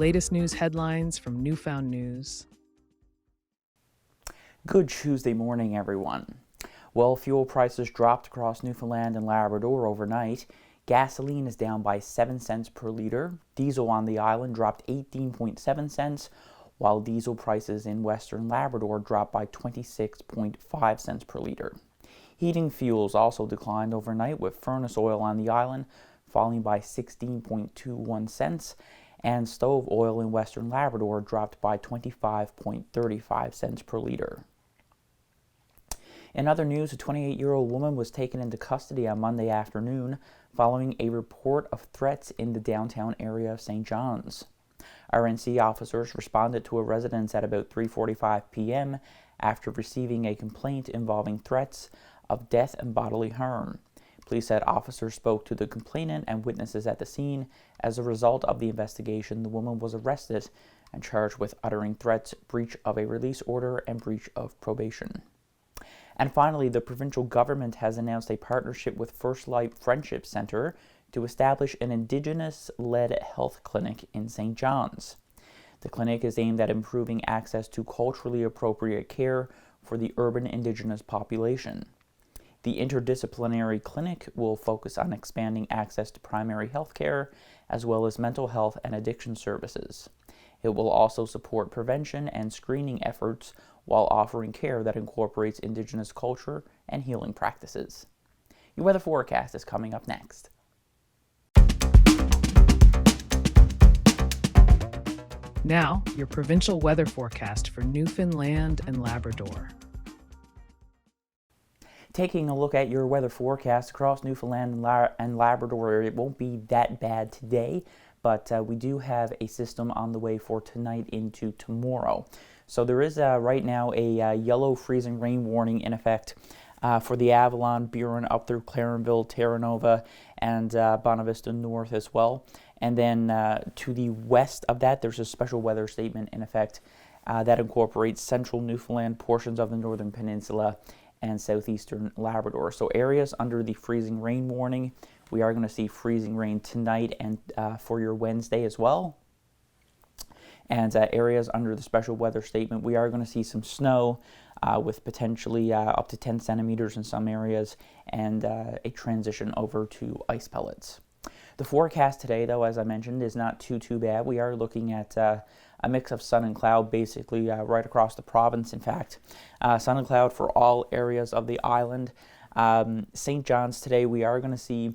latest news headlines from Newfound News. Good Tuesday morning, everyone. Well, fuel prices dropped across Newfoundland and Labrador overnight. Gasoline is down by 7 cents per liter. Diesel on the island dropped 18.7 cents, while diesel prices in Western Labrador dropped by 26.5 cents per liter. Heating fuels also declined overnight, with furnace oil on the island falling by 16.21 cents, and stove oil in Western Labrador dropped by 25.35 cents per liter. In other news, a 28-year-old woman was taken into custody on Monday afternoon following a report of threats in the downtown area of St. John's. RNC officers responded to a residence at about 3:45 p.m. after receiving a complaint involving threats of death and bodily harm. Police said officers spoke to the complainant and witnesses at the scene. As a result of the investigation, the woman was arrested and charged with uttering threats, breach of a release order, and breach of probation. And finally, the provincial government has announced a partnership with First Light Friendship Centre to establish an Indigenous-led health clinic in St. John's. The clinic is aimed at improving access to culturally appropriate care for the urban Indigenous population. The interdisciplinary clinic will focus on expanding access to primary health care, as well as mental health and addiction services. It will also support prevention and screening efforts while offering care that incorporates Indigenous culture and healing practices. Your weather forecast is coming up next. Now, your provincial weather forecast for Newfoundland and Labrador. Taking a look at your weather forecast across Newfoundland and Labrador, it won't be that bad today, but we do have a system on the way for tonight into tomorrow. So there is right now a yellow freezing rain warning in effect for the Avalon, Burin, up through Clarenville, Terra Nova, and Bonavista North as well. And then to the west of that, there's a special weather statement in effect that incorporates central Newfoundland, portions of the Northern Peninsula, and southeastern Labrador. So areas under the freezing rain warning, we are going to see freezing rain tonight and for your Wednesday as well. And areas under the special weather statement, we are going to see some snow with potentially up to 10 centimeters in some areas, and a transition over to ice pellets. The forecast today, though, as I mentioned, is not too bad. We are looking at a mix of sun and cloud basically right across the province. In fact, sun and cloud for all areas of the island. St. John's today, we are going to see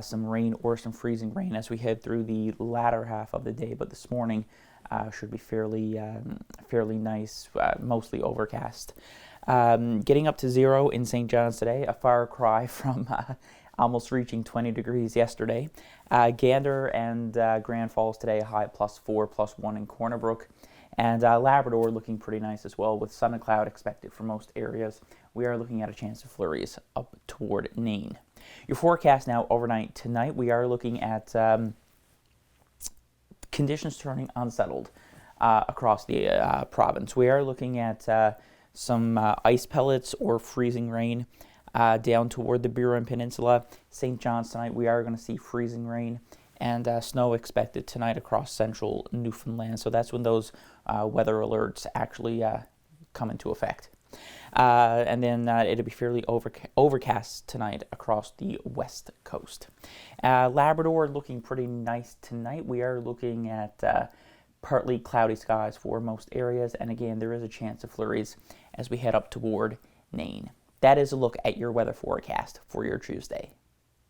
some rain or some freezing rain as we head through the latter half of the day, but this morning should be fairly nice, mostly overcast. Getting up to 0 in St. John's today, a far cry from almost reaching 20 degrees yesterday. Gander and Grand Falls today, a high of +4, +1 in Corner Brook. And Labrador looking pretty nice as well, with sun and cloud expected for most areas. We are looking at a chance of flurries up toward Nain. Your forecast now overnight tonight, we are looking at conditions turning unsettled across the province. We are looking at some ice pellets or freezing rain down toward the Burin Peninsula. St. John's tonight, we are going to see freezing rain and snow expected tonight across central Newfoundland. So that's when those weather alerts actually come into effect. And then it'll be fairly overcast tonight across the west coast. Labrador looking pretty nice tonight. We are looking at partly cloudy skies for most areas. And again, there is a chance of flurries as we head up toward Nain. That is a look at your weather forecast for your Tuesday.